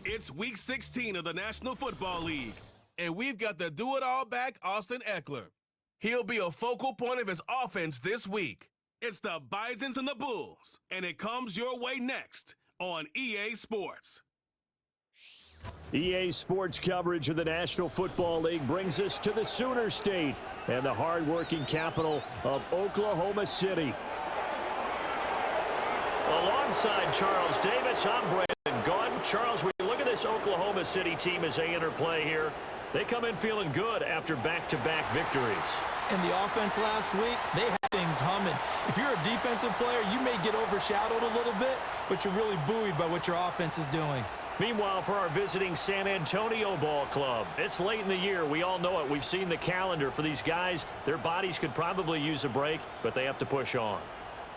It's Week 16 of the National Football League, and we've got the do-it-all back Austin Eckler. He'll be a focal point of his offense this week. It's the Bisons and the Bulls, and it comes your way next on EA Sports. EA Sports coverage of the National Football League brings us to the Sooner State and the hard-working capital of Oklahoma City. Alongside Charles Davis, I'm Brandon Gaudin. Charles, we look at this Oklahoma City team as they enter play here. They come in feeling good after back-to-back victories. In the offense last week, they had things humming. If you're a defensive player, you may get overshadowed a little bit, but you're really buoyed by what your offense is doing. Meanwhile, for our visiting San Antonio Ball Club, it's late in the year. We all know it. We've seen the calendar for these guys. Their bodies could probably use a break, but they have to push on.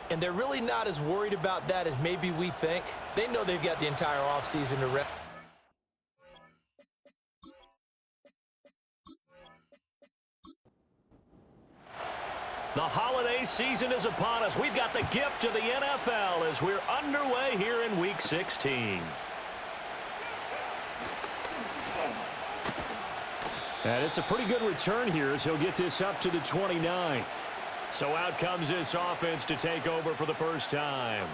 And they're really not as worried about that as maybe we think. They know they've got the entire offseason to rest. The holiday season is upon us. We've got the gift of the NFL as we're underway here in Week 16. And it's a pretty good return here as he'll get this up to the 29. So out comes this offense to take over for the first time.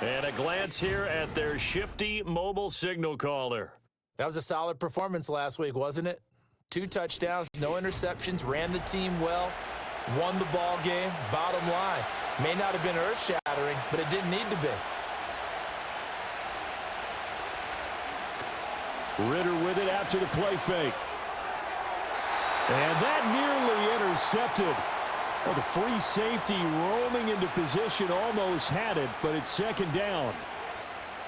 And a glance here at their shifty mobile signal caller. That was a solid performance last week, wasn't it? 2 touchdowns, no interceptions, ran the team well, won the ball game. Bottom line, may not have been earth-shattering, but it didn't need to be. Ritter with it after the play fake. And that nearly intercepted. Well, the free safety roaming into position almost had it, but it's second down.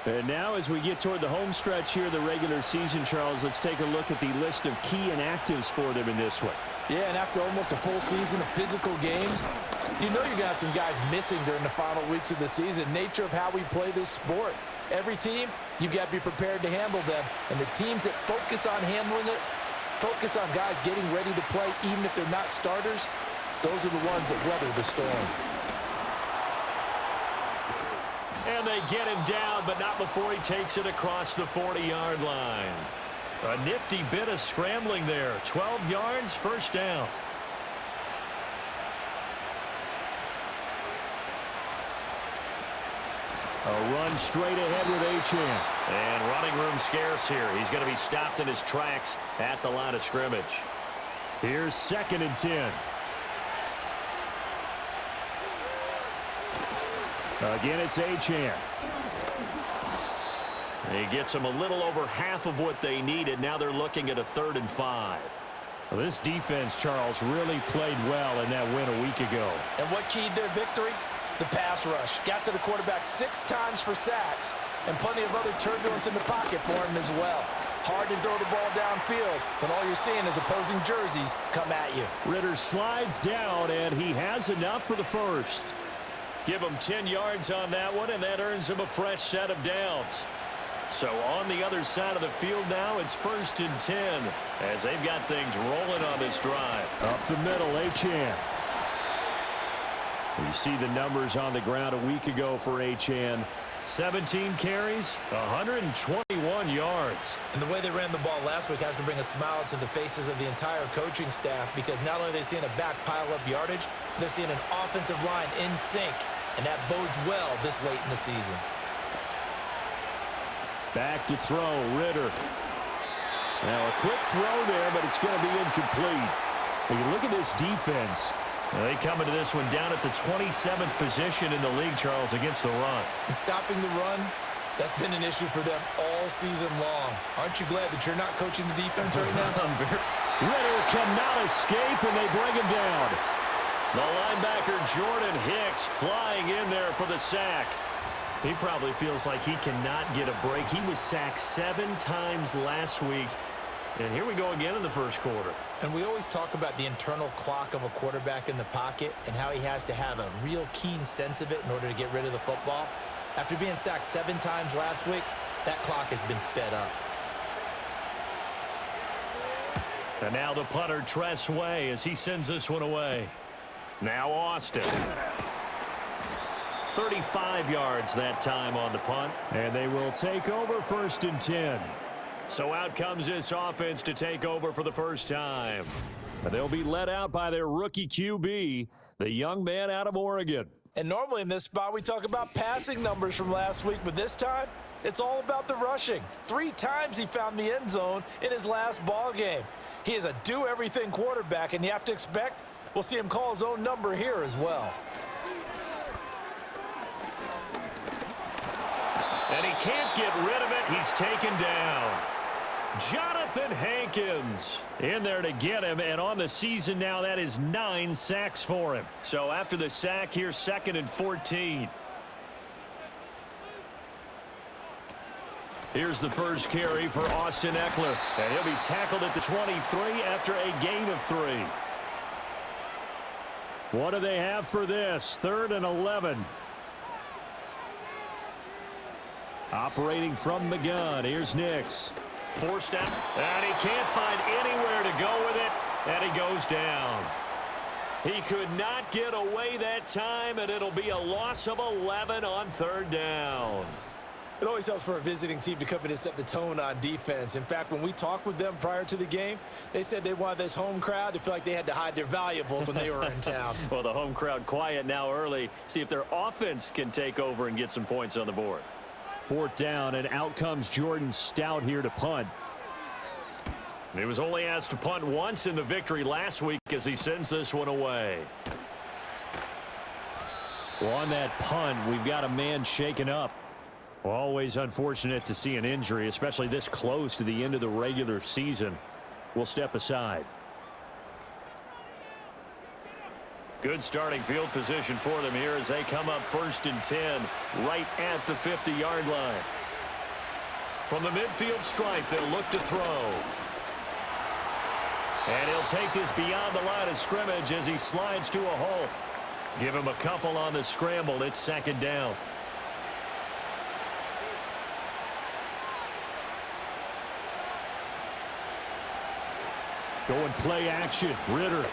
And now as we get toward the home stretch here of the regular season, Charles, let's take a look at the list of key inactives for them in this one. Yeah, and after almost a full season of physical games, you know you're going to have some guys missing during the final weeks of the season. Nature of how we play this sport. Every team, you've got to be prepared to handle them. And the teams that focus on handling it, focus on guys getting ready to play even if they're not starters, those are the ones that weather the storm. And they get him down, but not before he takes it across the 40-yard line. A nifty bit of scrambling there. 12 yards, first down. A run straight ahead with Achane. And running room scarce here. He's going to be stopped in his tracks at the line of scrimmage. Here's 2nd and 10. Again, it's Achane. He gets them a little over half of what they needed. Now they're looking at a 3rd and 5. Well, this defense, Charles, really played well in that win a week ago. And what keyed their victory? The pass rush. Got to the quarterback 6 times for sacks, and plenty of other turbulence in the pocket for him as well. Hard to throw the ball downfield when all you're seeing is opposing jerseys come at you. Ritter slides down, and he has enough for the first. Give him 10 yards on that one, and that earns him a fresh set of downs. So on the other side of the field now, it's 1st and 10 as they've got things rolling on this drive. Up the middle, Achane. You see the numbers on the ground a week ago for Achane. 17 carries, 121 yards. And the way they ran the ball last week has to bring a smile to the faces of the entire coaching staff, because not only are they seeing a back pile up yardage, they're seeing an offensive line in sync, and that bodes well this late in the season. Back to throw, Ritter. Now a quick throw there, but it's going to be incomplete. When you look at this defense, they come into this one down at the 27th position in the league, Charles, against the run. And stopping the run, that's been an issue for them all season long. Aren't you glad that you're not coaching the defense right now? Ritter cannot escape, and they bring him down. The linebacker, Jordan Hicks, flying in there for the sack. He probably feels like he cannot get a break. He was sacked 7 times last week. And here we go again in the first quarter. And we always talk about the internal clock of a quarterback in the pocket and how he has to have a real keen sense of it in order to get rid of the football. After being sacked 7 times last week, that clock has been sped up. And now the punter, Tress Way, as he sends this one away. Now Austin. 35 yards that time on the punt. And they will take over 1st and 10. So out comes this offense to take over for the first time. And they'll be led out by their rookie QB, the young man out of Oregon. And normally in this spot we talk about passing numbers from last week, but this time it's all about the rushing. 3 times he found the end zone in his last ball game. He is a do-everything quarterback, and you have to expect we'll see him call his own number here as well. And he can't get rid of it. He's taken down. Jonathan Hankins in there to get him, and on the season now, that is 9 sacks for him. So after the sack, here's 2nd and 14. Here's the first carry for Austin Eckler, and he'll be tackled at the 23 after a gain of 3. What do they have for this? 3rd and 11. Operating from the gun, here's Nix. Forced out, and he can't find anywhere to go with it, and he goes down. He could not get away that time, and it'll be a loss of 11 on 3rd down. It always helps for a visiting team to come in and set the tone on defense. In fact, when we talked with them prior to the game, they said they wanted this home crowd to feel like they had to hide their valuables when they were in town. Well, the home crowd quiet now early. See if their offense can take over and get some points on the board. 4th down, and out comes Jordan Stout here to punt. He was only asked to punt once in the victory last week as he sends this one away. Well, on that punt, we've got a man shaken up. Well, always unfortunate to see an injury, especially this close to the end of the regular season. We'll step aside. Good starting field position for them here as they come up 1st and 10 right at the 50-yard line. From the midfield stripe, they'll look to throw. And he'll take this beyond the line of scrimmage as he slides to a halt. Give him a couple on the scramble. It's 2nd down. Going play action. Ritter.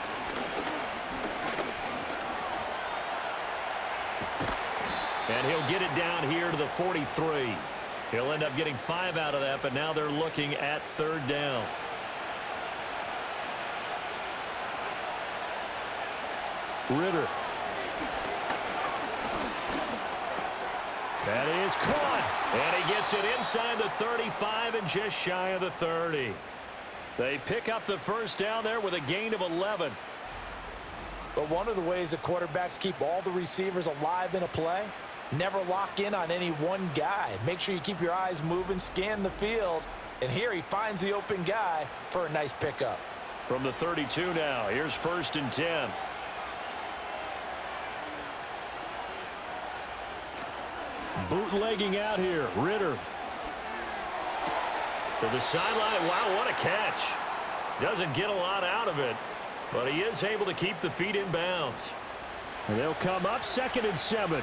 And he'll get it down here to the 43. He'll end up getting 5 out of that, but now they're looking at 3rd down. Ritter. That is caught. And he gets it inside the 35 and just shy of the 30. They pick up the 1st down there with a gain of 11. But one of the ways the quarterbacks keep all the receivers alive in a play, never lock in on any one guy. Make sure you keep your eyes moving, scan the field. And here he finds the open guy for a nice pickup. From the 32 now, here's 1st and 10. Bootlegging out here, Ritter. To the sideline. Wow, what a catch. Doesn't get a lot out of it, but he is able to keep the feet in bounds. And they'll come up 2nd and 7.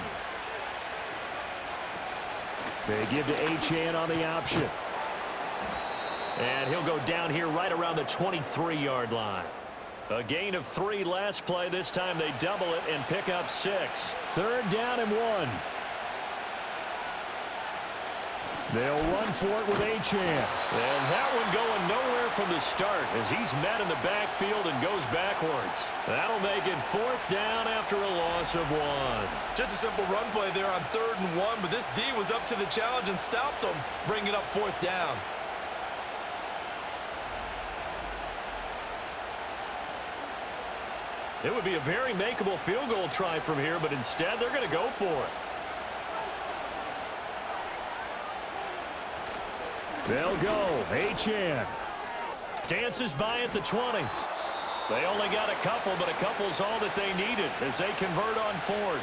They give to Achane on the option. And he'll go down here right around the 23-yard line. A gain of 3 last play. This time they double it and pick up 6. 3rd down and 1. They'll run for it with Achane. And that one going nowhere from the start as he's met in the backfield and goes backwards. That'll make it 4th down after a loss of 1. Just a simple run play there on 3rd and 1, but this D was up to the challenge and stopped them, bringing up 4th down. It would be a very makeable field goal try from here, but instead they're going to go for it. They'll go. Achane dances by at the 20. They only got a couple, but a couple's all that they needed as they convert on 4th.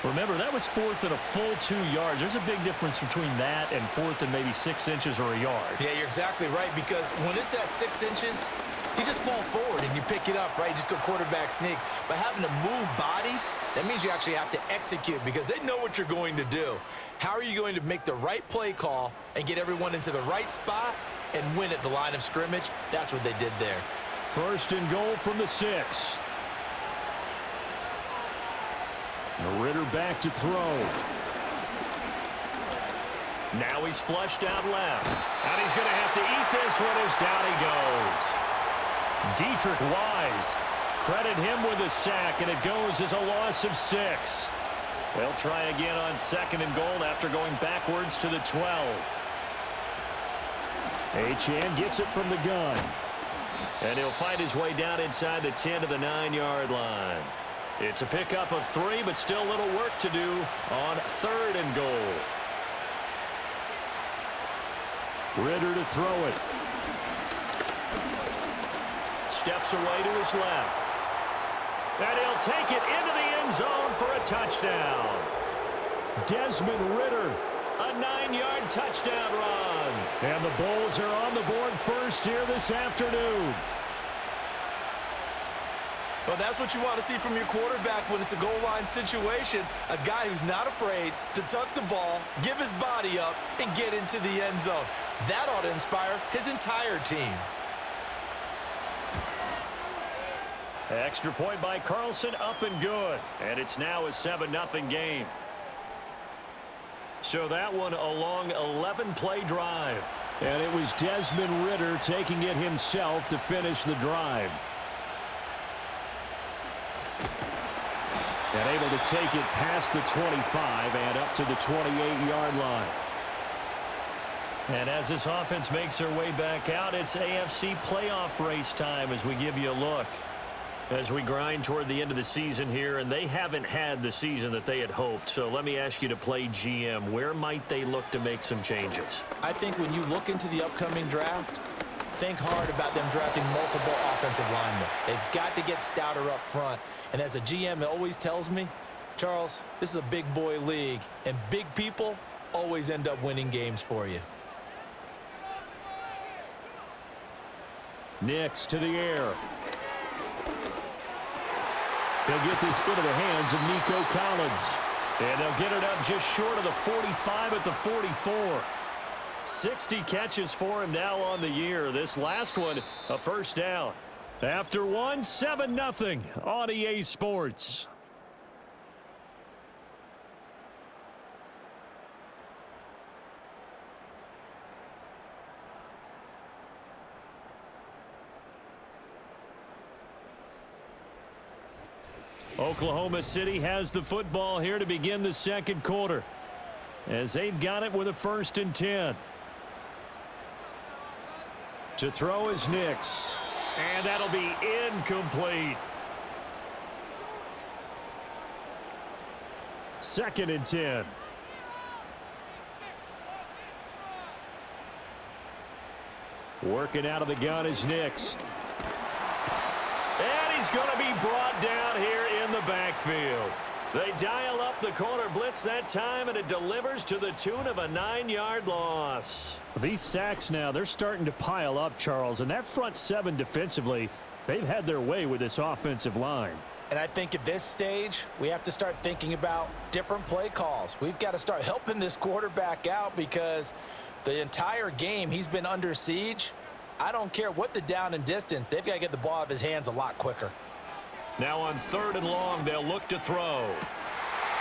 Remember, that was 4th and a full 2 yards. There's a big difference between that and 4th and maybe 6 inches or a yard. Yeah, you're exactly right, because when it's that 6 inches, you just fall forward and you pick it up, right? You just go quarterback sneak. But having to move bodies, that means you actually have to execute because they know what you're going to do. How are you going to make the right play call and get everyone into the right spot and win at the line of scrimmage? That's what they did there. 1st and goal from the 6. Ritter back to throw. Now he's flushed out left. And he's going to have to eat this one as down he goes. Dietrich Wise. Credit him with a sack, and it goes as a loss of 6. They'll try again on 2nd and goal after going backwards to the 12. Achane gets it from the gun. And he'll find his way down inside the 10 to the 9-yard line. It's a pickup of 3, but still a little work to do on 3rd and goal. Ritter to throw it. Steps away to his left. And he'll take it into the end zone for a touchdown. Desmond Ritter. A 9-yard touchdown run. And the Bulls are on the board first here this afternoon. Well, that's what you want to see from your quarterback when it's a goal line situation. A guy who's not afraid to tuck the ball, give his body up, and get into the end zone. That ought to inspire his entire team. Extra point by Carlson, up and good. And it's now a 7-0 game. So that one a long 11-play drive. And it was Desmond Ritter taking it himself to finish the drive. And able to take it past the 25 and up to the 28-yard line. And as this offense makes their way back out, it's AFC playoff race time as we give you a look. As we grind toward the end of the season here, and they haven't had the season that they had hoped. So let me ask you to play GM. Where might they look to make some changes? I think when you look into the upcoming draft, think hard about them drafting multiple offensive linemen. They've got to get stouter up front. And as a GM, it always tells me, Charles, this is a big boy league, and big people always end up winning games for you. Nix to the air. He'll get this into the hands of Nico Collins. And they'll get it up just short of the 45 at the 44. 60 catches for him now on the year. This last one, a first down. After one, 7-0 on EA Sports. Oklahoma City has the football here to begin the second quarter, as they've got it with a 1st and 10. To throw is Nix. And that'll be incomplete. 2nd and 10. Working out of the gun is Nix. And he's going to be brought down here in the backfield. They dial up the corner blitz that time, and it delivers to the tune of a 9-yard loss. These sacks now, they're starting to pile up, Charles. And that front 7 defensively, they've had their way with this offensive line. And I think at this stage, we have to start thinking about different play calls. We've got to start helping this quarterback out because the entire game he's been under siege. I don't care what the down and distance. They've got to get the ball out of his hands a lot quicker. Now on 3rd and long, they'll look to throw.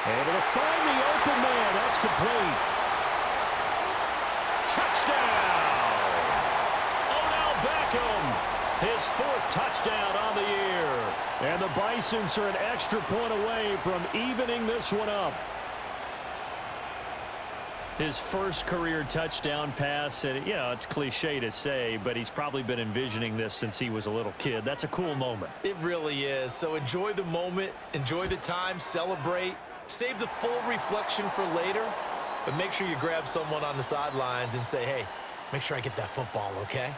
Able to find the open man. That's complete. Touchdown! Odell Beckham, his 4th touchdown on the year. And the Bisons are an extra point away from evening this one up. His first career touchdown pass, and you know, it's cliche to say, but he's probably been envisioning this since he was a little kid. That's a cool moment. It really is. So enjoy the moment, enjoy the time, celebrate, save the full reflection for later, but make sure you grab someone on the sidelines and say, hey, make sure I get that football, okay?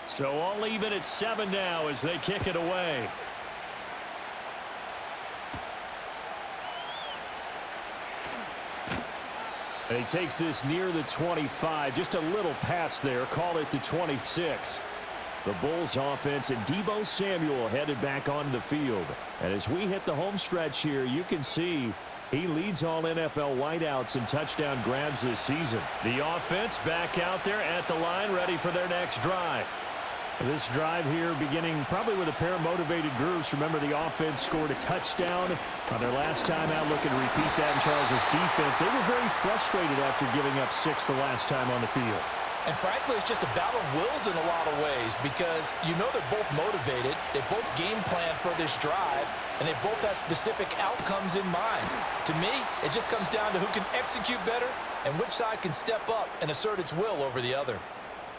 So all even at 7 now as they kick it away. And he takes this near the 25. Just a little pass there. Call it the 26. The Bulls offense and Deebo Samuel headed back onto the field. And as we hit the home stretch here, you can see he leads all NFL wideouts in touchdown grabs this season. The offense back out there at the line ready for their next drive. This drive here beginning probably with a pair of motivated groups. Remember, the offense scored a touchdown on their last time out. Looking to repeat that in Charles' defense. They were very frustrated after giving up 6 the last time on the field. And frankly, it's just a battle of wills in a lot of ways because you know they're both motivated. They both game plan for this drive, and they both have specific outcomes in mind. To me, it just comes down to who can execute better and which side can step up and assert its will over the other.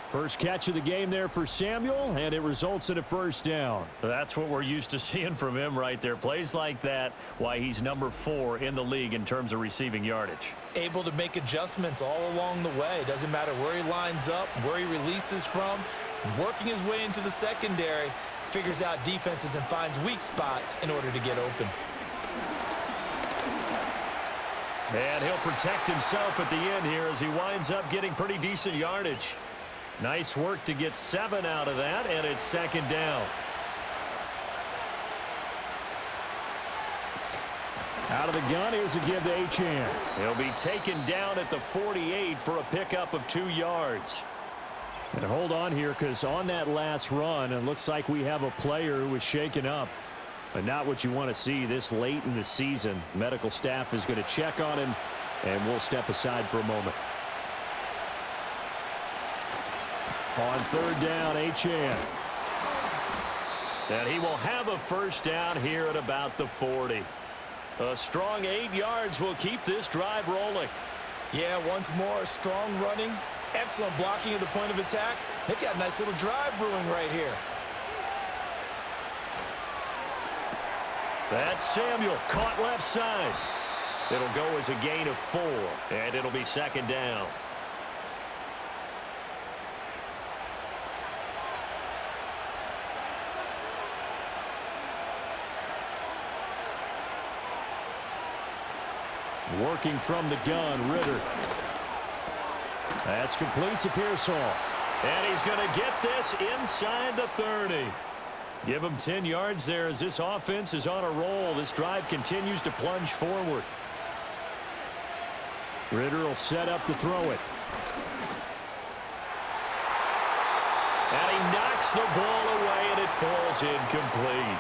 First catch of the game there for Samuel, and it results in a first down. That's what we're used to seeing from him right there. Plays like that, why he's number 4 in the league in terms of receiving yardage. Able to make adjustments all along the way. Doesn't matter where he lines up, where he releases from. Working his way into the secondary, figures out defenses and finds weak spots in order to get open. And he'll protect himself at the end here as he winds up getting pretty decent yardage. Nice work to get 7 out of that, and it's second down. Out of the gun, here's a give to Achane. He'll be taken down at the 48 for a pickup of 2 yards. And hold on here, because on that last run, it looks like we have a player who was shaken up. But not what you want to see this late in the season. Medical staff is going to check on him, and we'll step aside for a moment. On third down, Achane. And he will have a first down here at about the 40. A strong 8 yards will keep this drive rolling. Yeah, once more, strong running, excellent blocking at the point of attack. They've got a nice little drive brewing right here. That's Samuel, caught left side. It'll go as a gain of 4, and it'll be second down. Working from the gun, Ritter. That's complete to Pearsall. And he's going to get this inside the 30. Give him 10 yards there as this offense is on a roll. This drive continues to plunge forward. Ritter will set up to throw it. And he knocks the ball away, and it falls incomplete.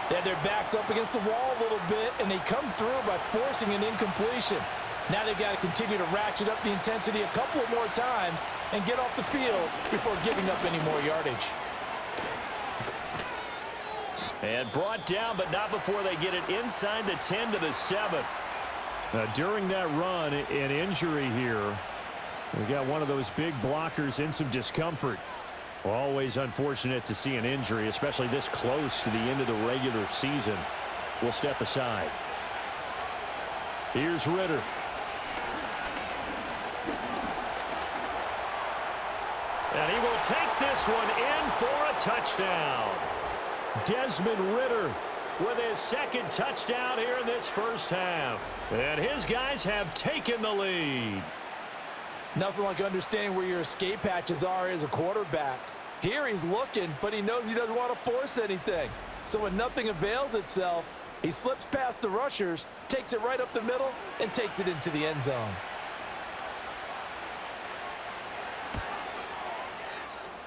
They had their backs up against the wall a little bit, and they come through by forcing an incompletion. Now they've got to continue to ratchet up the intensity a couple more times and get off the field before giving up any more yardage. And brought down, but not before they get it inside the 10 to the 7. During that run, an injury here. We got one of those big blockers in some discomfort. Always unfortunate to see an injury, especially this close to the end of the regular season. We'll step aside. Here's Ritter. And he will take this one in for a touchdown. Desmond Ritter with his second touchdown here in this first half. And his guys have taken the lead. Nothing like understanding where your escape hatches are as a quarterback. Here he's looking, but he knows he doesn't want to force anything. So when nothing avails itself, he slips past the rushers, takes it right up the middle, and takes it into the end zone.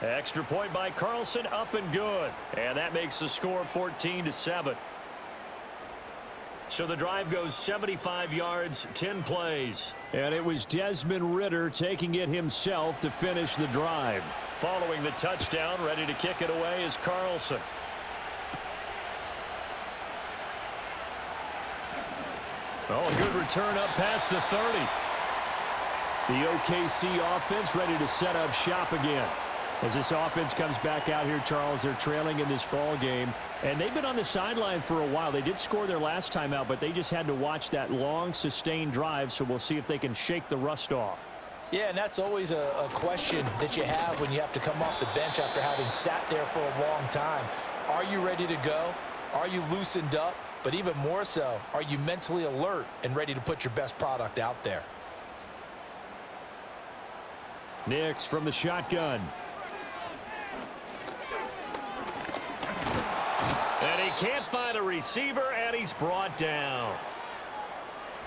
Extra point by Carlson, up and good. And that makes the score 14-7. So the drive goes 75 yards, 10 plays. And it was Desmond Ritter taking it himself to finish the drive. Following the touchdown, ready to kick it away is Carlson. Oh, a good return up past the 30. The OKC offense ready to set up shop again. As this offense comes back out here, Charles, they're trailing in this ball game. And they've been on the sideline for a while. They did score their last time out, but they just had to watch that long, sustained drive. So we'll see if they can shake the rust off. Yeah, and that's always a question that you have when you have to come off the bench after having sat there for a long time. Are you ready to go? Are you loosened up? But even more so, are you mentally alert and ready to put your best product out there? Nix from the shotgun. And he can't find a receiver, and he's brought down.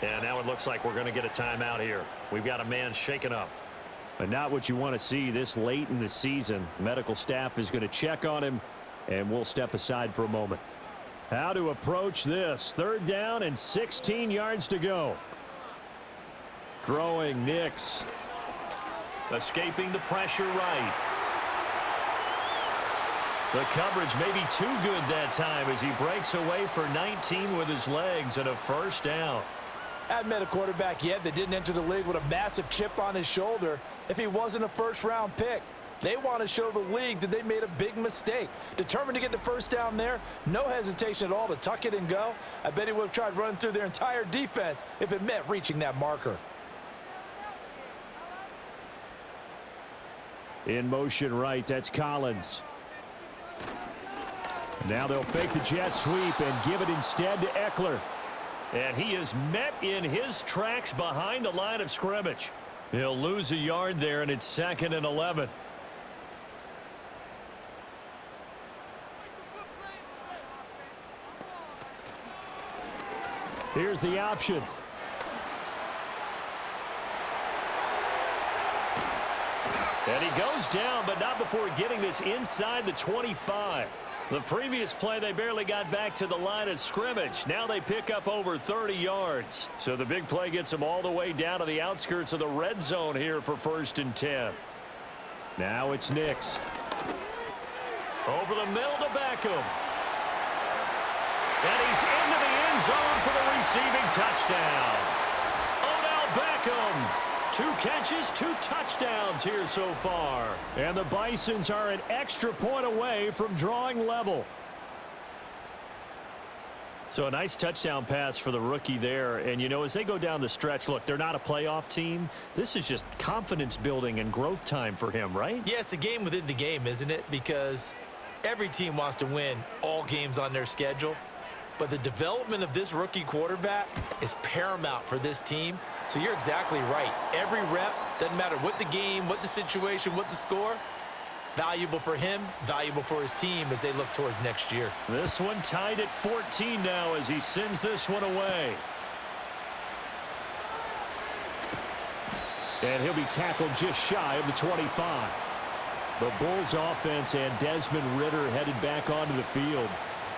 And now it looks like we're going to get a timeout here. We've got a man shaken up. But not what you want to see this late in the season. Medical staff is going to check on him, and we'll step aside for a moment. How to approach this. 3rd down and 16 yards to go. Throwing Nix. Escaping the pressure right. The coverage may be too good that time as he breaks away for 19 with his legs and a 1st down. Hadn't met a quarterback yet that didn't enter the league with a massive chip on his shoulder if he wasn't a 1st-round pick. They want to show the league that they made a big mistake. Determined to get the 1st down there, no hesitation at all to tuck it and go. I bet he would have tried running through their entire defense if it meant reaching that marker. In motion right, that's Collins. Now they'll fake the jet sweep and give it instead to Eckler. And he is met in his tracks behind the line of scrimmage. He'll lose a yard there, and it's 2nd and 11. Here's the option. And he goes down, but not before getting this inside the 25. The previous play, they barely got back to the line of scrimmage. Now they pick up over 30 yards. So the big play gets them all the way down to the outskirts of the red zone here for 1st and 10. Now it's Nix. Over the middle to Beckham. And he's into the end zone for the receiving touchdown. Odell Beckham. 2 catches, 2 touchdowns here so far. And the Bisons are an extra point away from drawing level. So a nice touchdown pass for the rookie there. And, you know, as they go down the stretch, look, they're not a playoff team. This is just confidence building and growth time for him, right? Yeah, it's a game within the game, isn't it? Because every team wants to win all games on their schedule. But the development of this rookie quarterback is paramount for this team. So you're exactly right. Every rep, doesn't matter what the game, what the situation, what the score, valuable for him, valuable for his team as they look towards next year. This one tied at 14 now as he sends this one away. And he'll be tackled just shy of the 25. The Bulls offense and Desmond Ridder headed back onto the field.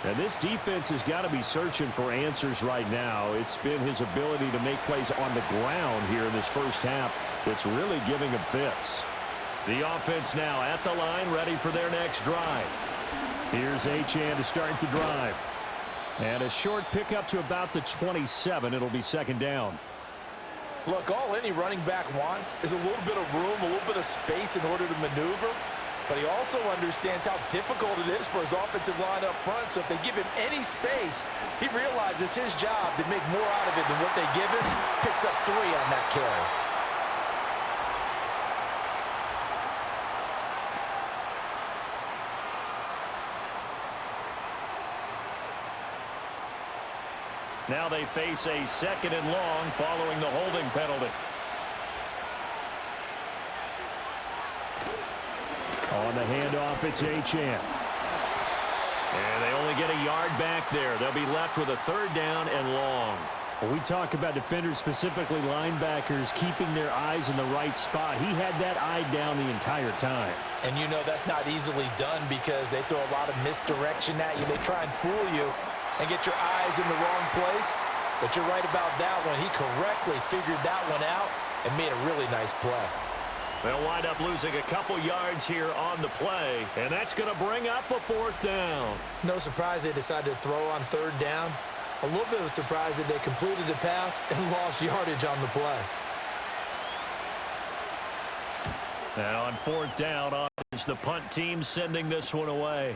And this defense has got to be searching for answers right now. It's been his ability to make plays on the ground here in this first half that's really giving him fits. The offense now at the line, ready for their next drive. Here's Achane to start the drive. And a short pickup to about the 27. It'll be 2nd down. Look, all any running back wants is a little bit of room, a little bit of space in order to maneuver. But he also understands how difficult it is for his offensive line up front. So if they give him any space, he realizes his job to make more out of it than what they give him. Picks up 3 on that carry. Now they face a 2nd and long following the holding penalty. On the handoff, it's Achane. And they only get a yard back there. They'll be left with a 3rd down and long. When we talk about defenders, specifically linebackers, keeping their eyes in the right spot, he had that eye down the entire time. And you know that's not easily done because they throw a lot of misdirection at you. They try and fool you and get your eyes in the wrong place. But you're right about that one. He correctly figured that one out and made a really nice play. They'll wind up losing a couple yards here on the play, and that's going to bring up a 4th down. No surprise they decided to throw on 3rd down. A little bit of a surprise that they completed the pass and lost yardage on the play. Now on 4th down, is the punt team sending this one away.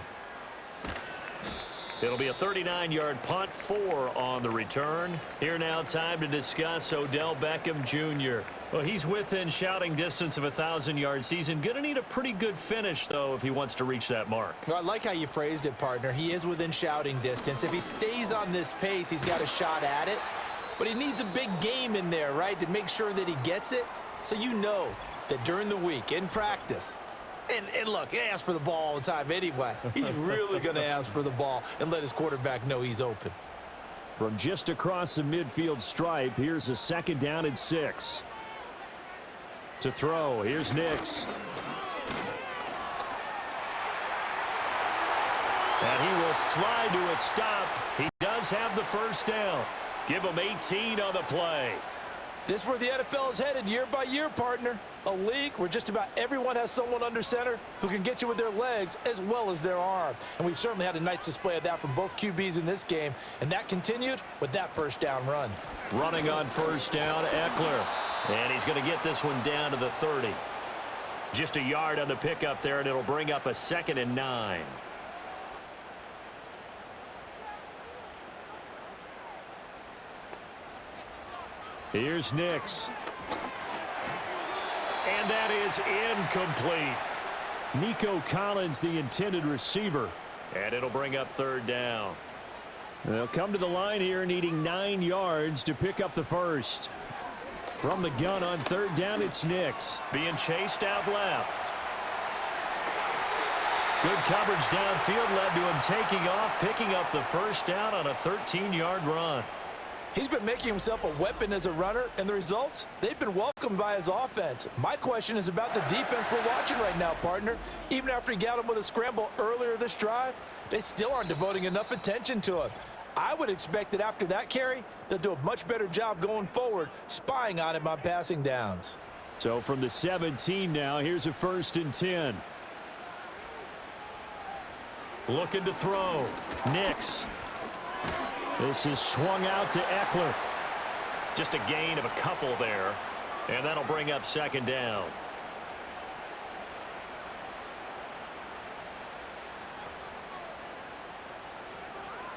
It'll be a 39-yard punt, 4 on the return. Here now, time to discuss Odell Beckham Jr. Well, he's within shouting distance of a 1,000-yard season. Going to need a pretty good finish, though, if he wants to reach that mark. Well, I like how you phrased it, partner. He is within shouting distance. If he stays on this pace, he's got a shot at it. But he needs a big game in there, right, to make sure that he gets it. So you know that during the week, in practice, and look, he asks for the ball all the time anyway. He's really going to ask for the ball and let his quarterback know he's open. From just across the midfield stripe, here's a 2nd down and 6. To throw, here's Nix. And he will slide to a stop. He does have the first down. Give him 18 on the play. This is where the NFL is headed year by year, partner. A league where just about everyone has someone under center who can get you with their legs as well as their arm. And we've certainly had a nice display of that from both QBs in this game. And that continued with that first down run. Running on first down, Eckler. And he's going to get this one down to the 30. Just a yard on the pickup there, and it'll bring up a 2nd and 9. Here's Nix. And that is incomplete. Nico Collins, the intended receiver. And it'll bring up 3rd down. They'll come to the line here needing 9 yards to pick up the first. From the gun on 3rd down, it's Nix. Being chased out left. Good coverage downfield led to him taking off, picking up the first down on a 13-yard run. He's been making himself a weapon as a runner, and the results, they've been welcomed by his offense. My question is about the defense we're watching right now, partner. Even after he got him with a scramble earlier this drive, they still aren't devoting enough attention to him. I would expect that after that carry, they'll do a much better job going forward, spying on him on passing downs. So from the 17 now, here's a 1st and 10. Looking to throw. Nix. This is swung out to Eckler. Just a gain of a couple there. And that'll bring up 2nd down.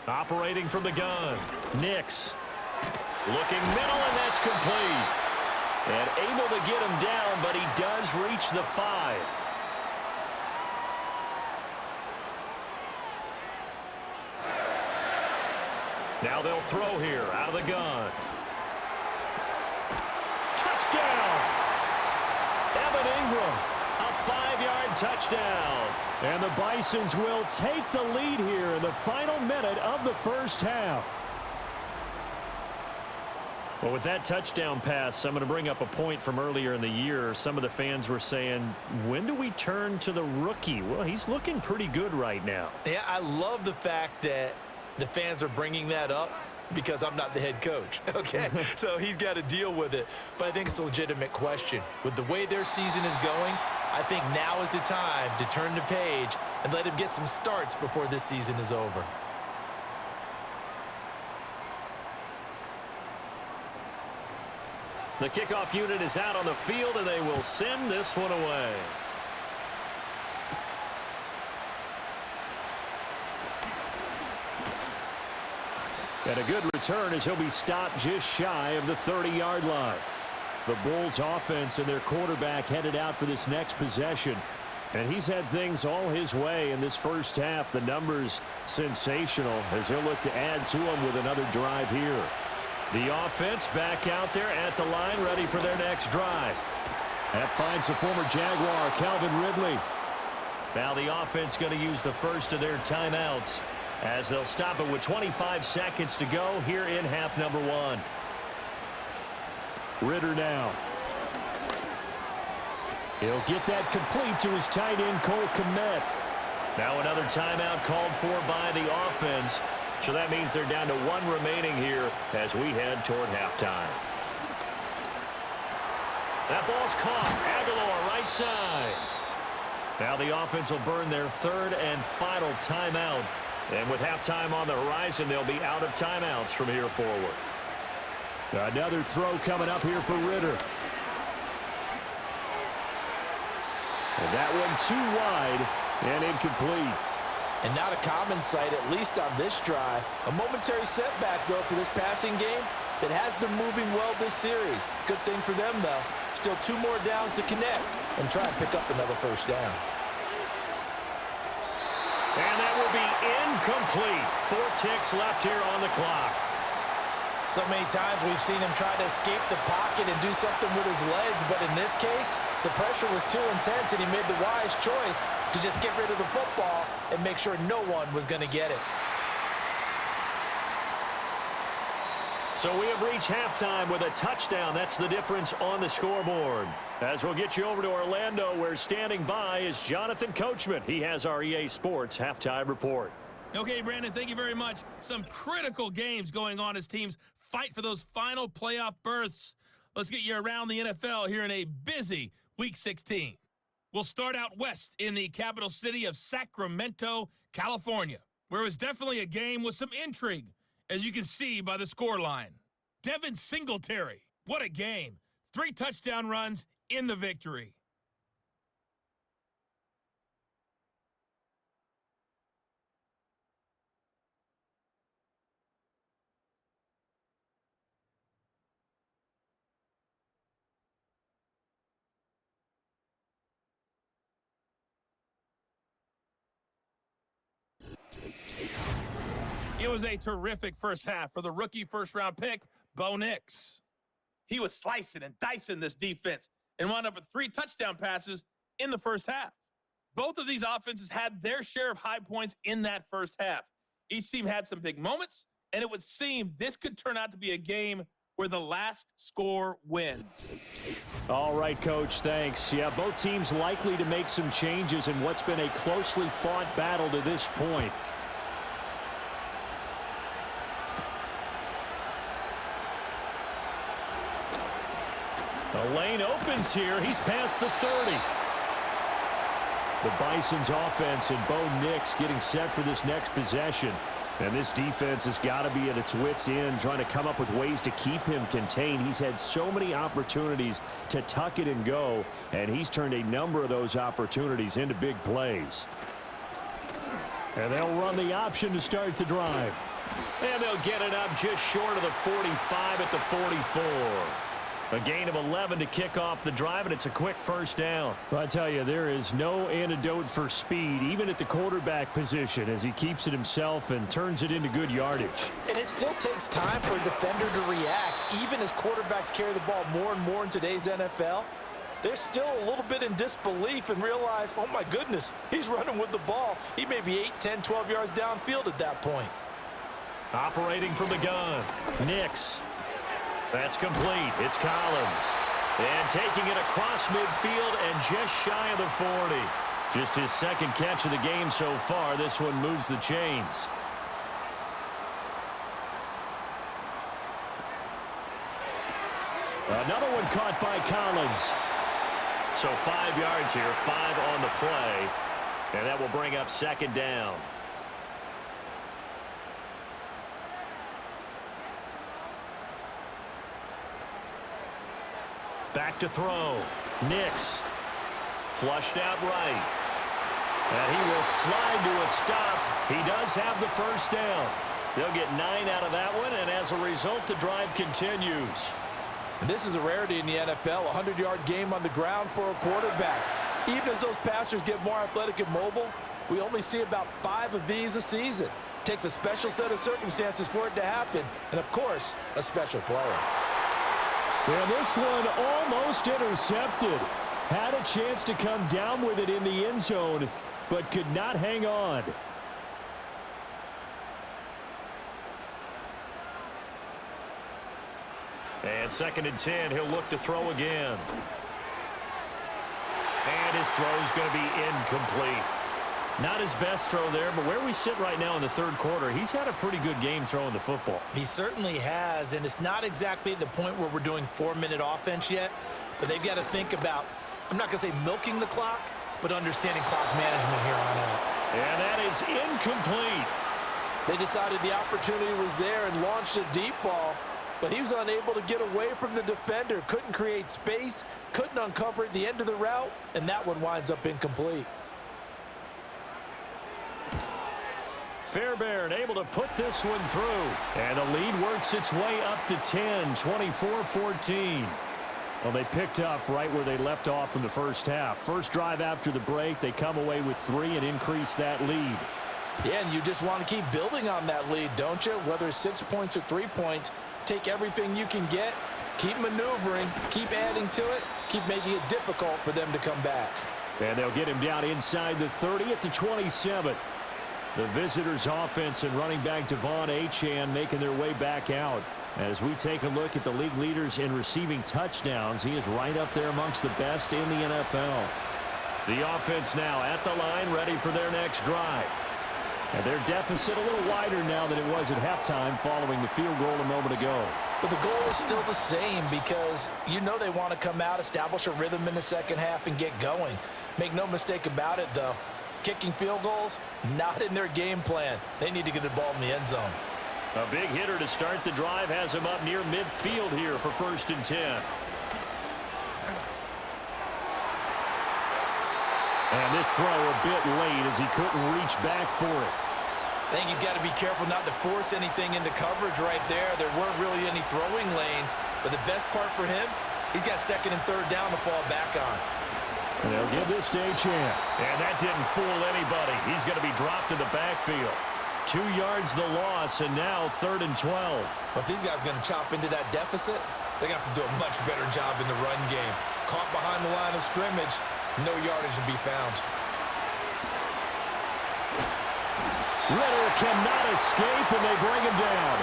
Operating from the gun. Nix. Looking middle, and that's complete. And able to get him down, but he does reach the 5. Now they'll throw here out of the gun. Touchdown! Evan Ingram, a 5-yard touchdown. And the Bisons will take the lead here in the final minute of the first half. Well, with that touchdown pass, I'm going to bring up a point from earlier in the year. Some of the fans were saying, when do we turn to the rookie? Well, he's looking pretty good right now. Yeah, I love the fact that the fans are bringing that up because I'm not the head coach, okay? So he's got to deal with it. But I think it's a legitimate question. With the way their season is going, I think now is the time to turn the page and let him get some starts before this season is over. The kickoff unit is out on the field, and they will send this one away. And a good return as he'll be stopped just shy of the 30-yard line. The Bulls offense and their quarterback headed out for this next possession. And he's had things all his way in this first half. The numbers sensational as he'll look to add to them with another drive here. The offense back out there at the line, ready for their next drive. That finds the former Jaguar, Calvin Ridley. Now the offense going to use the first of their timeouts as they'll stop it with 25 seconds to go here in half number 1. Ritter now. He'll get that complete to his tight end, Cole Kmet. Now another timeout called for by the offense. So that means they're down to 1 remaining here as we head toward halftime. That ball's caught. Aguilar right side. Now the offense will burn their 3rd and final timeout. And with halftime on the horizon, they'll be out of timeouts from here forward. Another throw coming up here for Ritter. And that one too wide and incomplete. And not a common sight, at least on this drive. A momentary setback, though, for this passing game that has been moving well this series. Good thing for them, though. Still 2 more downs to connect and try and pick up another first down. And that will be incomplete. 4 ticks left here on the clock. So many times we've seen him try to escape the pocket and do something with his legs, but in this case, the pressure was too intense and he made the wise choice to just get rid of the football and make sure no one was going to get it. So we have reached halftime with a touchdown. That's the difference on the scoreboard. As we'll get you over to Orlando, where standing by is Jonathan Coachman. He has our EA Sports Halftime Report. Okay, Brandon, thank you very much. Some critical games going on as teams fight for those final playoff berths. Let's get you around the NFL here in a busy Week 16. We'll start out west in the capital city of Sacramento, California, where it was definitely a game with some intrigue, as you can see by the scoreline. Devin Singletary, what a game. 3 touchdown runs in the victory. It was a terrific first half for the rookie first-round pick, Bo Nix. He was slicing and dicing this defense and wound up with 3 touchdown passes in the first half. Both of these offenses had their share of high points in that first half. Each team had some big moments, and it would seem this could turn out to be a game where the last score wins. All right, Coach, thanks. Yeah, both teams likely to make some changes in what's been a closely fought battle to this point. The lane opens here. He's past the 30. The Bisons offense and Bo Nix getting set for this next possession. And this defense has got to be at its wits' end, trying to come up with ways to keep him contained. He's had so many opportunities to tuck it and go, and he's turned a number of those opportunities into big plays. And they'll run the option to start the drive. And they'll get it up just short of the 45 at the 44. A gain of 11 to kick off the drive, and it's a quick first down. Well, I tell you, there is no antidote for speed, even at the quarterback position, as he keeps it himself and turns it into good yardage. And it still takes time for a defender to react. Even as quarterbacks carry the ball more and more in today's NFL, they're still a little bit in disbelief and realize, oh my goodness, he's running with the ball. He may be 8, 10, 12 yards downfield at that point. Operating from the gun, Nix. That's complete. It's Collins. And taking it across midfield and just shy of the 40. Just his second catch of the game so far. This one moves the chains. Another one caught by Collins. So 5 yards here, 5 on the play. And that will bring up second down. Back to throw. Nix. Flushed out right. And he will slide to a stop. He does have the first down. They'll get 9 out of that one, and as a result, the drive continues. And this is a rarity in the NFL, a 100-yard game on the ground for a quarterback. Even as those passers get more athletic and mobile, we only see about 5 of these a season. It takes a special set of circumstances for it to happen, and of course, a special player. And this one almost intercepted. Had a chance to come down with it in the end zone, but could not hang on. And 2nd and 10, he'll look to throw again. And his throw is going to be incomplete. Not his best throw there, but where we sit right now in the third quarter, he's had a pretty good game throwing the football. He certainly has, and it's not exactly the point where we're doing 4-minute offense yet, but they've got to think about, I'm not going to say milking the clock, but understanding clock management here on out. And that is incomplete. They decided the opportunity was there and launched a deep ball, but he was unable to get away from the defender, couldn't create space, couldn't uncover at the end of the route, and that one winds up incomplete. Fairbairn able to put this one through. And the lead works its way up to 10, 24-14. Well, they picked up right where they left off in the first half. First drive after the break, they come away with 3 and increase that lead. Yeah, and you just want to keep building on that lead, don't you? Whether it's 6 points or 3 points, take everything you can get, keep maneuvering, keep adding to it, keep making it difficult for them to come back. And they'll get him down inside the 30 at the 27. The visitors' offense and running back Devon Achane making their way back out. As we take a look at the league leaders in receiving touchdowns, he is right up there amongst the best in the NFL. The offense now at the line, ready for their next drive. And their deficit a little wider now than it was at halftime following the field goal a moment ago. But the goal is still the same because you know they want to come out, establish a rhythm in the second half, and get going. Make no mistake about it, though. Kicking field goals, not in their game plan. They need to get the ball in the end zone. A big hitter to start the drive has him up near midfield here for 1st and 10. And this throw a bit late as he couldn't reach back for it. I think he's got to be careful not to force anything into coverage right there. There weren't really any throwing lanes, but the best part for him, he's got 2nd and 3rd down to fall back on. And they'll give this to Achane. And that didn't fool anybody. He's going to be dropped in the backfield. 2 yards the loss, and now 3rd and 12. But these guys are going to chop into that deficit. They're going to have to do a much better job in the run game. Caught behind the line of scrimmage, no yardage to be found. Ritter cannot escape, and they bring him down.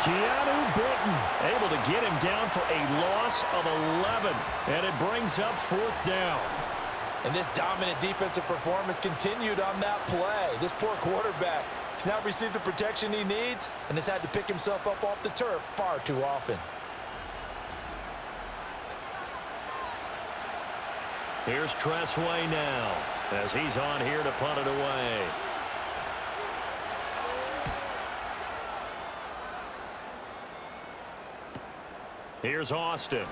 Keanu Benton able to get him down for a loss of 11, and it brings up 4th down. And this dominant defensive performance continued on that play. This poor quarterback has not received the protection he needs and has had to pick himself up off the turf far too often. Here's Tressway now as he's on here to punt it away. Here's Austin.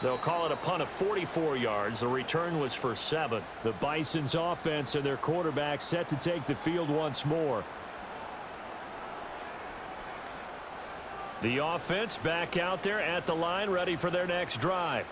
They'll call it a punt of 44 yards. The return was for 7. The Bisons' offense and their quarterback set to take the field once more. The offense back out there at the line, ready for their next drive.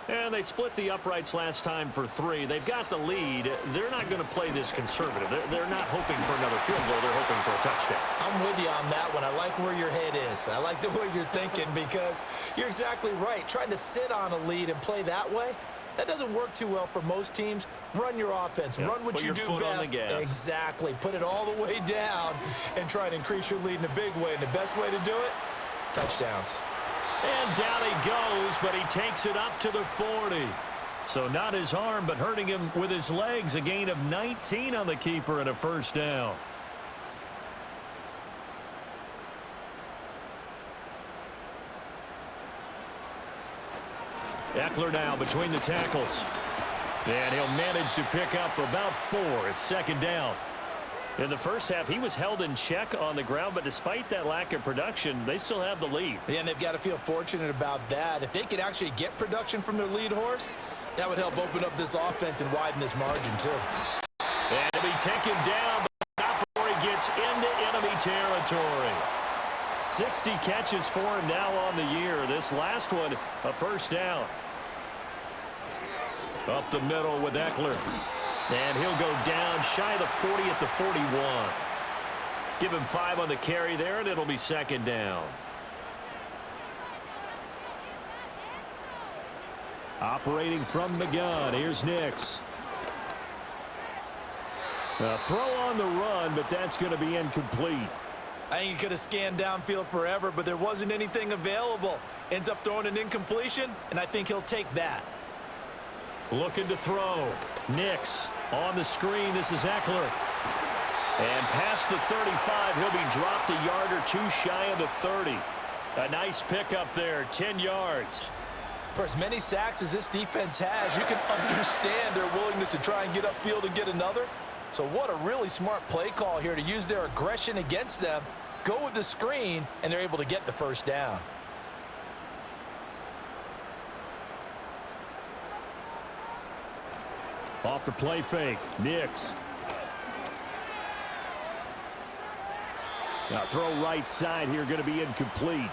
And they split the uprights last time for 3. They've got the lead. They're not going to play this conservative. They're not hoping for another field goal. They're hoping for a touchdown. I'm with you on that one. I like where your head is. I like the way you're thinking because you're exactly right. Trying to sit on a lead and play that way, that doesn't work too well for most teams. Run your offense. Yep. Run what you do best. Exactly. Put it all the way down and try to increase your lead in a big way. And the best way to do it, touchdowns. And down he goes, but he takes it up to the 40. So not his arm, but hurting him with his legs. A gain of 19 on the keeper and a 1st down. Eckler now between the tackles. And he'll manage to pick up about 4. It's 2nd down. In the first half, he was held in check on the ground, but despite that lack of production, they still have the lead. Yeah, and they've got to feel fortunate about that. If they could actually get production from their lead horse, that would help open up this offense and widen this margin, too. And he'll be taken down, but not before he gets into enemy territory. 60 catches for him now on the year. This last one, a 1st down. Up the middle with Eckler. And he'll go down shy of the 40 at the 41. Give him 5 on the carry there, and it'll be 2nd down. Operating from the gun, here's Nix. A throw on the run, but that's going to be incomplete. I think he could have scanned downfield forever, but there wasn't anything available. Ends up throwing an incompletion, and I think he'll take that. Looking to throw. Nix on the screen. This is Eckler. And past the 35, he'll be dropped a yard or 2 shy of the 30. A nice pickup there, 10 yards. For as many sacks as this defense has, you can understand their willingness to try and get upfield and get another. So what a really smart play call here to use their aggression against them, go with the screen, and they're able to get the 1st down. Off the play fake, Nix. Now throw right side here, going to be incomplete.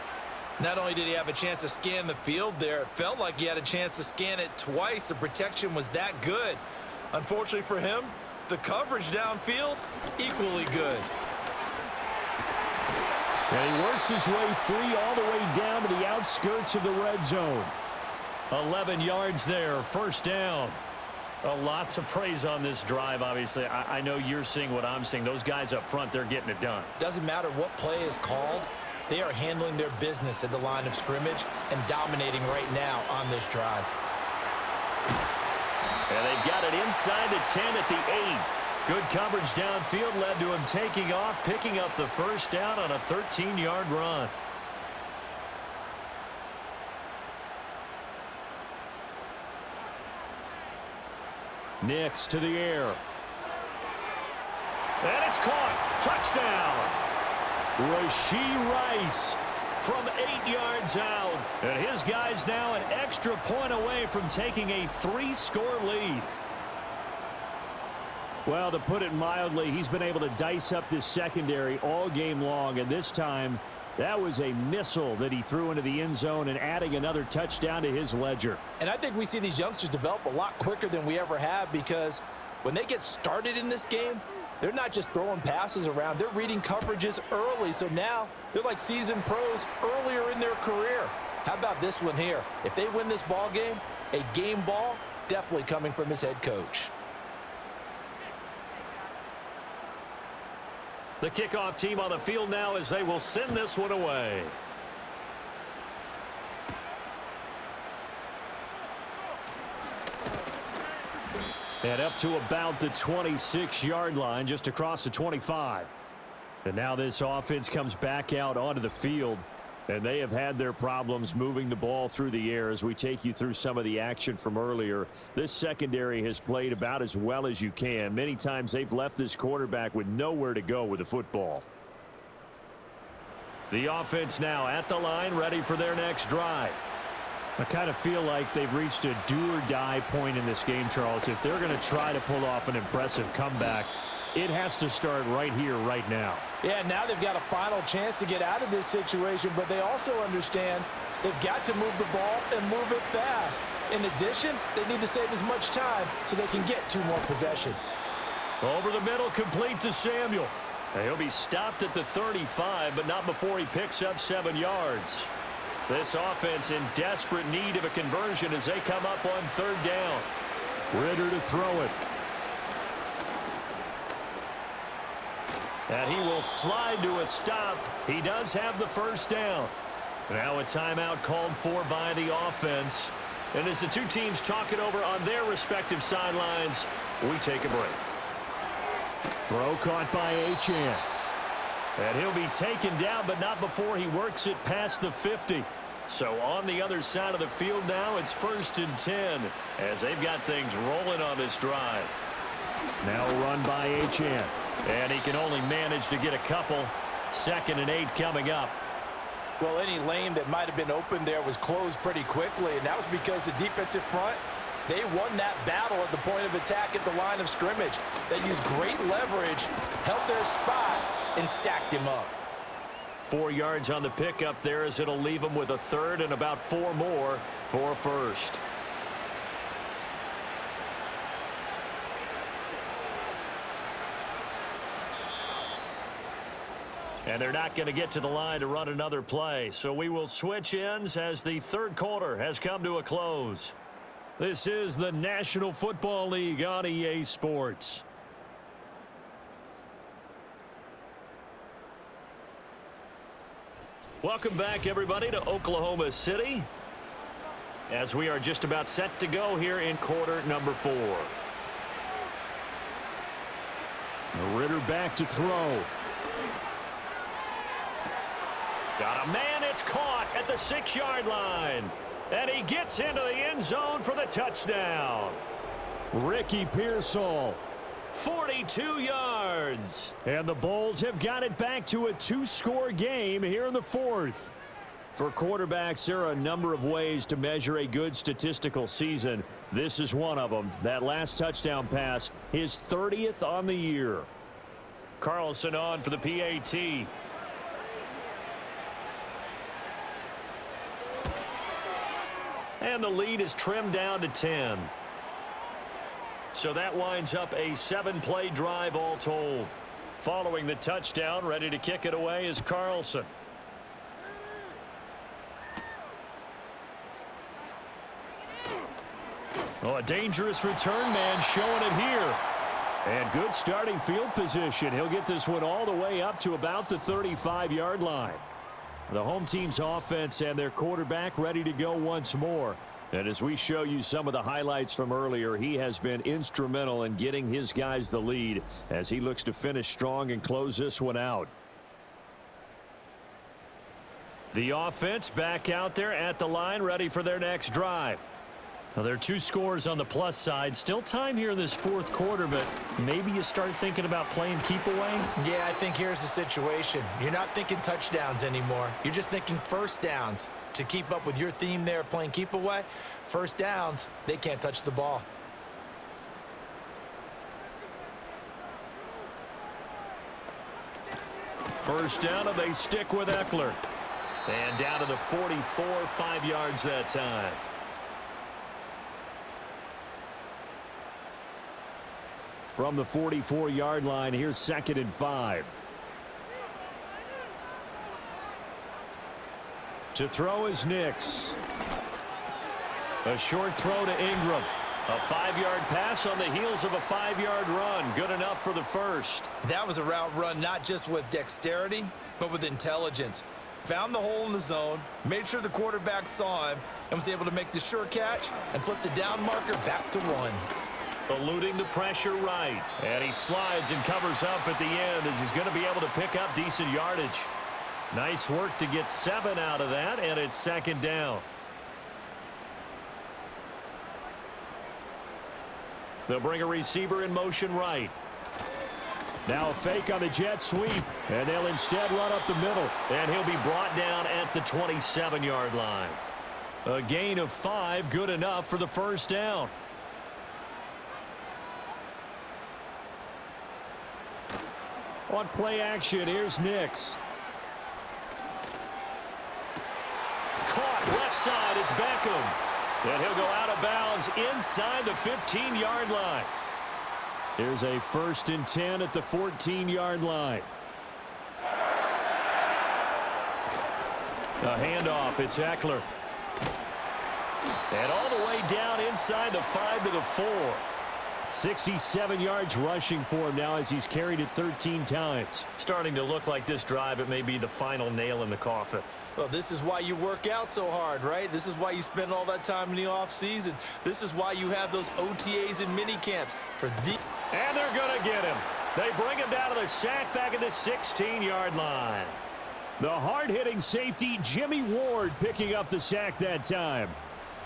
Not only did he have a chance to scan the field there, it felt like he had a chance to scan it twice. The protection was that good. Unfortunately for him, the coverage downfield, equally good. And he works his way free all the way down to the outskirts of the red zone. 11 yards there, 1st down. A lot to praise on this drive, obviously. I know you're seeing what I'm seeing. Those guys up front, they're getting it done. Doesn't matter what play is called. They are handling their business at the line of scrimmage and dominating right now on this drive. And they've got it inside the 10 at the 8. Good coverage downfield led to him taking off, picking up the first down on a 13-yard run. Nix to the air. And it's caught. Touchdown. Rashee Rice from 8 yards out. And his guy's now an extra point away from taking a 3-score lead. Well, to put it mildly, he's been able to dice up this secondary all game long, and this time that was a missile that he threw into the end zone and adding another touchdown to his ledger. And I think we see these youngsters develop a lot quicker than we ever have, because when they get started in this game, they're not just throwing passes around. They're reading coverages early. So now they're like seasoned pros earlier in their career. How about this one here? If they win this ball game, a game ball definitely coming from his head coach. The kickoff team on the field now as they will send this one away. And up to about the 26-yard line, just across the 25. And now this offense comes back out onto the field, and they have had their problems moving the ball through the air. As we take you through some of the action from earlier, this secondary has played about as well as you can. Many times they've left this quarterback with nowhere to go with the football. The offense now at the line, ready for their next drive. I kind of feel like they've reached a do-or-die point in this game, Charles. If they're going to try to pull off an impressive comeback, it has to start right here, right now. Yeah, now they've got a final chance to get out of this situation, but they also understand they've got to move the ball and move it fast. In addition, they need to save as much time so they can get 2 more possessions. Over the middle, complete to Samuel. He'll be stopped at the 35, but not before he picks up 7 yards. This offense in desperate need of a conversion as they come up on 3rd down. Ritter to throw it. And he will slide to a stop. He does have the first down. Now a timeout called for by the offense. And as the two teams talk it over on their respective sidelines, we take a break. Throw caught by Achane. And he'll be taken down, but not before he works it past the 50. So on the other side of the field now, it's 1st and 10 as they've got things rolling on this drive. Now run by Achane. And he can only manage to get a couple. 2nd and 8 coming up. Well, any lane that might have been open there was closed pretty quickly, and that was because the defensive front, they won that battle at the point of attack at the line of scrimmage. They used great leverage, held their spot, and stacked him up. 4 yards on the pickup there as it'll leave him with a 3rd and about 4 more for 1st. And they're not going to get to the line to run another play. So we will switch ends as the 3rd quarter has come to a close. This is the National Football League on EA Sports. Welcome back, everybody, to Oklahoma City as we are just about set to go here in quarter number 4. Ritter back to throw. Got a man, it's caught at the 6-yard line. And he gets into the end zone for the touchdown. Ricky Pearsall. 42 yards. And the Bulls have got it back to a 2-score game here in the 4th. For quarterbacks, there are a number of ways to measure a good statistical season. This is one of them. That last touchdown pass, his 30th on the year. Carlson on for the PAT. And the lead is trimmed down to 10. So that winds up a 7-play drive all told. Following the touchdown, ready to kick it away is Carlson. Oh, a dangerous return man showing it here. And good starting field position. He'll get this one all the way up to about the 35-yard line. The home team's offense and their quarterback ready to go once more. And as we show you some of the highlights from earlier, he has been instrumental in getting his guys the lead as he looks to finish strong and close this one out. The offense back out there at the line, ready for their next drive. Now, there are 2 scores on the plus side. Still time here in this fourth quarter, but maybe you start thinking about playing keep away? Yeah, I think here's the situation. You're not thinking touchdowns anymore. You're just thinking first downs. To keep up with your theme there, playing keep away, first downs, they can't touch the ball. First down, and they stick with Eckler. And down to the 44, 5 yards that time. From the 44-yard line, here's 2nd and 5. To throw is Nix. A short throw to Ingram. A 5-yard pass on the heels of a 5-yard run. Good enough for the first. That was a route run not just with dexterity, but with intelligence. Found the hole in the zone, made sure the quarterback saw him, and was able to make the sure catch and flip the down marker back to 1. Eluding the pressure right. And he slides and covers up at the end as he's going to be able to pick up decent yardage. Nice work to get 7 out of that, and it's 2nd down. They'll bring a receiver in motion right. Now a fake on the jet sweep, and they'll instead run up the middle. And he'll be brought down at the 27-yard line. A gain of 5, good enough for the first down. On play action, here's Nix. Caught left side, it's Beckham. And he'll go out of bounds inside the 15-yard line. Here's a 1st and 10 at the 14-yard line. A handoff, it's Eckler. And all the way down inside the 5 to the 4. 67 yards rushing for him now as he's carried it 13 times. Starting to look like this drive, it may be the final nail in the coffin. Well, this is why you work out so hard, right? This is why you spend all that time in the offseason. This is why you have those OTAs and mini camps for the... And they're going to get him. They bring him down to the sack back at the 16-yard line. The hard-hitting safety, Jimmy Ward, picking up the sack that time.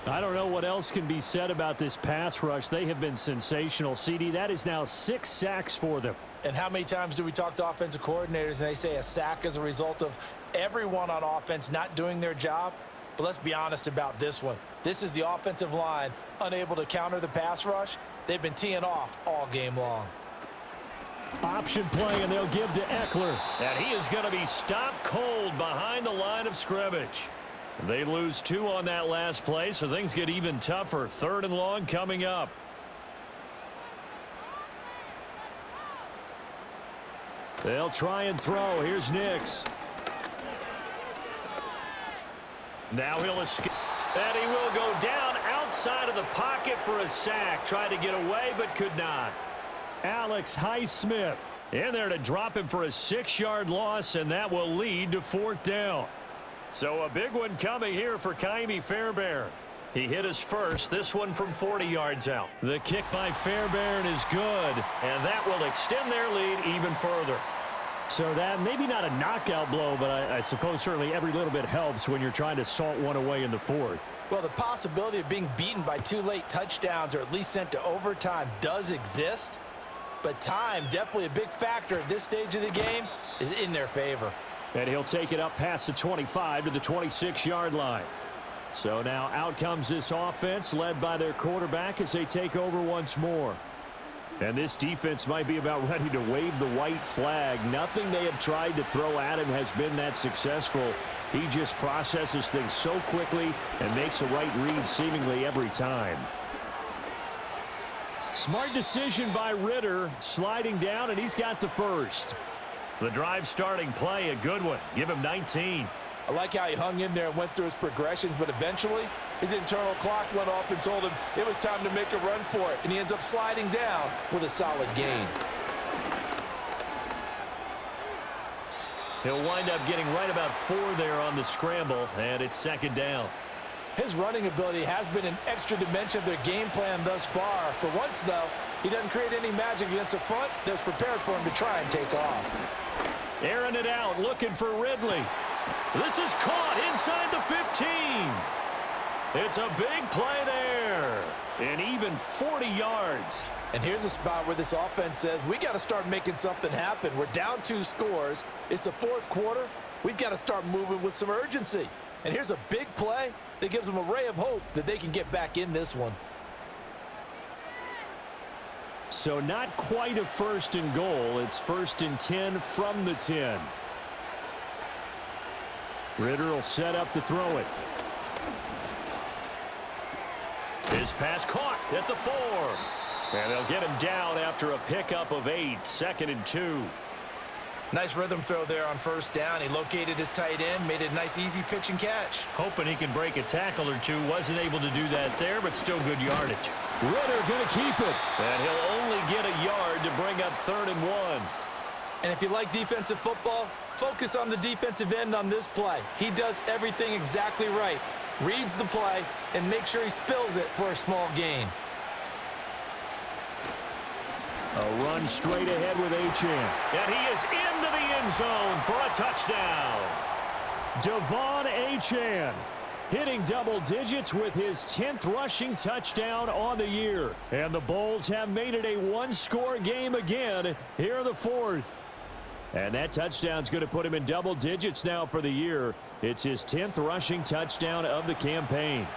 I don't know what else can be said about this pass rush. They have been sensational. CD, that is now 6 sacks for them. And how many times do we talk to offensive coordinators and they say a sack is a result of everyone on offense not doing their job? But let's be honest about this one. This is the offensive line unable to counter the pass rush. They've been teeing off all game long. Option play, and they'll give to Eckler. And he is going to be stopped cold behind the line of scrimmage. They lose 2 on that last play, so things get even tougher. 3rd and long coming up. They'll try and throw. Here's Nix. Now he'll escape. And he will go down outside of the pocket for a sack. Tried to get away, but could not. Alex Highsmith in there to drop him for a 6-yard loss, and that will lead to 4th down. So a big one coming here for Ka'imi Fairbairn. He hit his first, this one from 40 yards out. The kick by Fairbairn is good, and that will extend their lead even further. So that maybe not a knockout blow, but I suppose certainly every little bit helps when you're trying to salt one away in the 4th. Well, the possibility of being beaten by 2 late touchdowns or at least sent to overtime does exist, but time, definitely a big factor at this stage of the game, is in their favor. And he'll take it up past the 25 to the 26-yard line. So now out comes this offense led by their quarterback as they take over once more. And this defense might be about ready to wave the white flag. Nothing they have tried to throw at him has been that successful. He just processes things so quickly and makes a right read seemingly every time. Smart decision by Ritter, sliding down, and he's got the first. The drive starting play, a good one. Give him 19. I like how he hung in there and went through his progressions, but eventually His internal clock went off and told him it was time to make a run for it, and he ends up sliding down with a solid gain. He'll wind up getting right about 4 there on the scramble, and it's second down. His running ability has been an extra dimension of their game plan thus far. For once, though, he doesn't create any magic against a front that's prepared for him to try and take off. Airing it out, looking for Ridley. This is caught inside the 15. It's a big play there. And even 40 yards. And here's a spot where this offense says, we got to start making something happen. We're down 2 scores. It's the 4th quarter. We've got to start moving with some urgency. And here's a big play that gives them a ray of hope that they can get back in this one. So not quite a 1st and goal. It's 1st and 10 from the 10. Ritter will set up to throw it. His pass caught at the 4. And they'll get him down after a pickup of 8. 2nd and 2. Nice rhythm throw there on 1st down. He located his tight end, made it a nice easy pitch and catch. Hoping he can break a tackle or 2. Wasn't able to do that there, but still good yardage. Ritter going to keep it. And he'll only get a yard to bring up 3rd and 1. And if you like defensive football, focus on the defensive end on this play. He does everything exactly right. Reads the play and makes sure he spills it for a small gain. A run straight ahead with Achane. And he is into the end zone for a touchdown. Devon Achane hitting double digits with his 10th rushing touchdown on the year. And the Bulls have made it a 1-score game again here in the 4th. And that touchdown's going to put him in double digits now for the year. It's his 10th rushing touchdown of the campaign.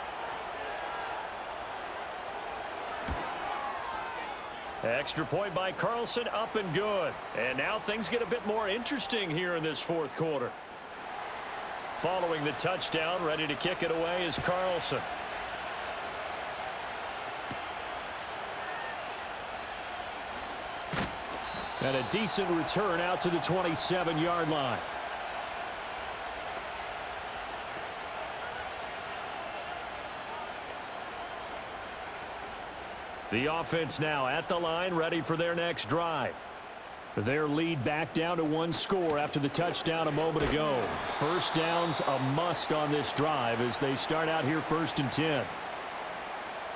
Extra point by Carlson, up and good. And now things get a bit more interesting here in this 4th quarter. Following the touchdown, ready to kick it away is Carlson. And a decent return out to the 27-yard line. The offense now at the line, ready for their next drive. Their lead back down to 1 score after the touchdown a moment ago. 1st down's a must on this drive as they start out here 1st and 10.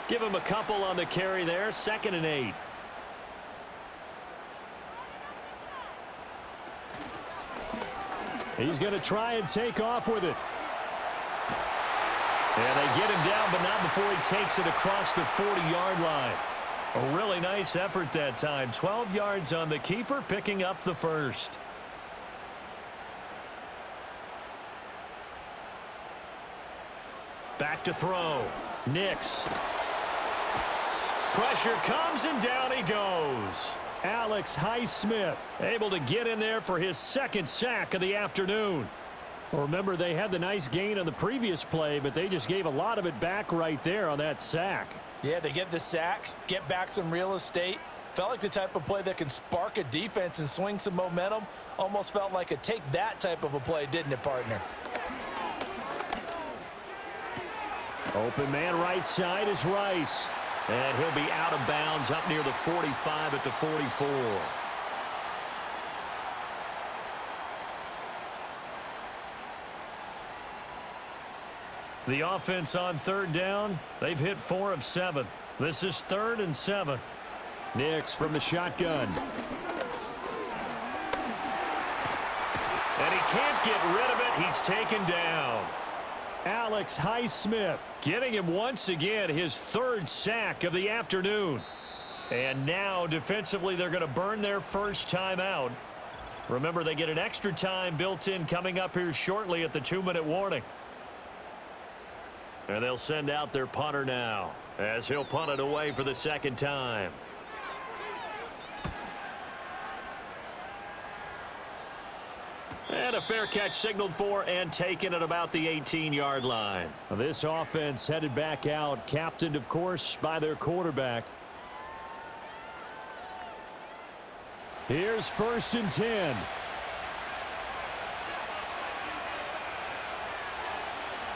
Give him a couple on the carry there, 2nd and 8. He's going to try and take off with it. And they get him down, but not before he takes it across the 40-yard line. A really nice effort that time. 12 yards on the keeper, picking up the 1st. Back to throw. Nix. Pressure comes, and down he goes. Alex Highsmith Able to get in there for his 2nd sack of the afternoon. Well, remember, they had the nice gain on the previous play, but they just gave a lot of it back right there on that sack. Yeah, they get the sack, get back some real estate. Felt like the type of play that can spark a defense and swing some momentum. Almost felt like a take that type of a play, didn't it, partner? Open man right side is Rice. And he'll be out of bounds up near the 45 at the 44. The offense on 3rd down, they've hit 4 of 7. This is 3rd and 7. Nix from the shotgun. And he can't get rid of it. He's taken down. Alex Highsmith getting him once again his 3rd sack of the afternoon. And now defensively they're going to burn their 1st time out. Remember, they get an extra time built in coming up here shortly at the 2-minute warning. And they'll send out their punter now as he'll punt it away for the 2nd time. And a fair catch signaled for and taken at about the 18-yard line. This offense headed back out, captained, of course, by their quarterback. Here's 1st and 10.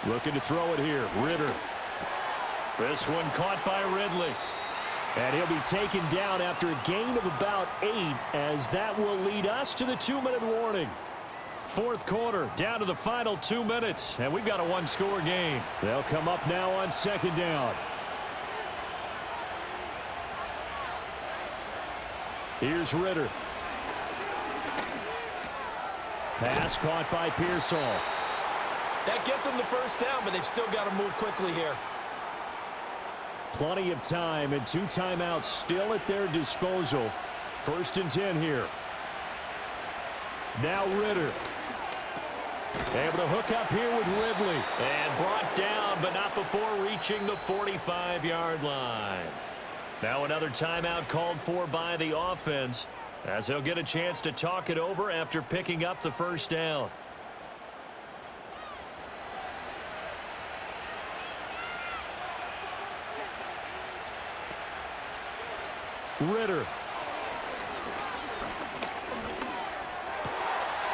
Looking to throw it here. Ritter. This one caught by Ridley. And he'll be taken down after a gain of about 8, as that will lead us to the 2-minute warning. Fourth quarter, down to the final 2 minutes, and we've got a one-score game. They'll come up now on second down. Here's Ritter. Pass caught by Pearsall. That gets them the first down, but they've still got to move quickly here. Plenty of time and 2 timeouts still at their disposal. 1st and 10 here. Now Ritter. Able to hook up here with Ridley. And brought down, but not before reaching the 45-yard line. Now another timeout called for by the offense, as they'll get a chance to talk it over after picking up the first down. Ritter.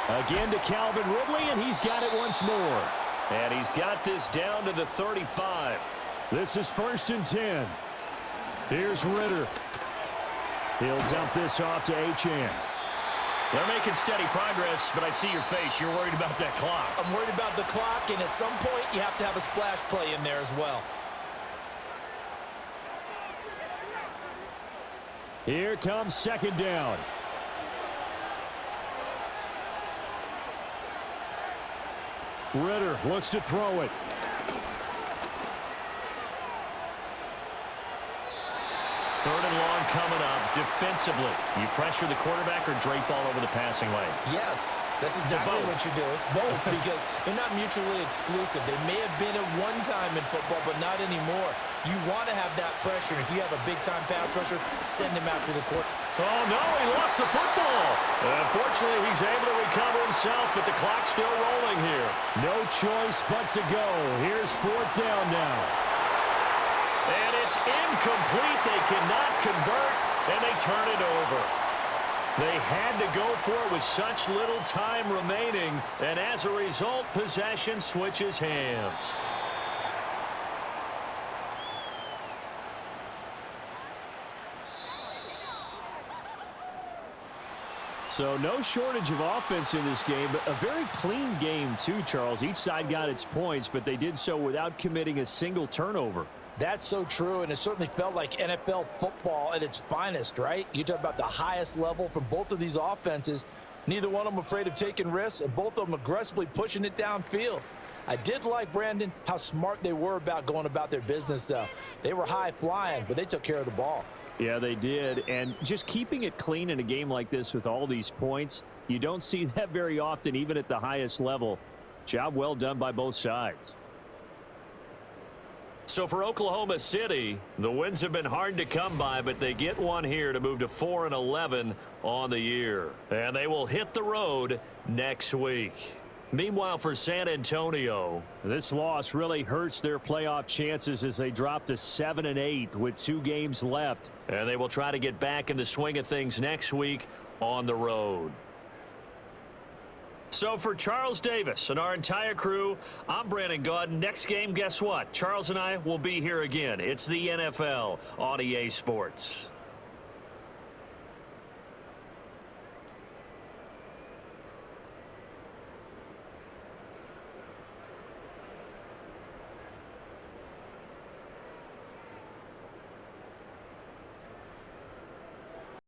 Again to Calvin Ridley, and he's got it once more. And he's got this down to the 35. This is 1st and 10. Here's Ritter. He'll dump this off to Achane. They're making steady progress, but I see your face. You're worried about that clock. I'm worried about the clock, and at some point you have to have a splash play in there as well. Here comes second down. Ritter looks to throw it. Third and long coming up. Defensively, you pressure the quarterback or drape all over the passing lane? Yes, that's exactly what you do. It's both because they're not mutually exclusive. They may have been at one time in football, but not anymore. You want to have that pressure. If you have a big-time pass rusher, send him after the quarterback. Oh, no, he lost the football. Unfortunately, he's able to recover himself, but the clock's still rolling here. No choice but to go. Here's 4th down now. And it's incomplete. They cannot convert, and they turn it over. They had to go for it with such little time remaining, and as a result, possession switches hands. So no shortage of offense in this game, but a very clean game too, Charles. Each side got its points, but they did so without committing a single turnover. That's so true, and it certainly felt like NFL football at its finest, right? You talk about the highest level from both of these offenses. Neither one of them afraid of taking risks, and both of them aggressively pushing it downfield. I did like, Brandon, how smart they were about going about their business, though. They were high-flying, but they took care of the ball. Yeah, they did, and just keeping it clean in a game like this with all these points, you don't see that very often, even at the highest level. Job well done by both sides. So for Oklahoma City, the wins have been hard to come by, but they get one here to move to 4-11 on the year. And they will hit the road next week. Meanwhile, for San Antonio, this loss really hurts their playoff chances as they drop to 7-8 with 2 games left. And they will try to get back in the swing of things next week on the road. So for Charles Davis and our entire crew, I'm Brandon Gaudin. Next game, guess what? Charles and I will be here again. It's the NFL on EA Sports.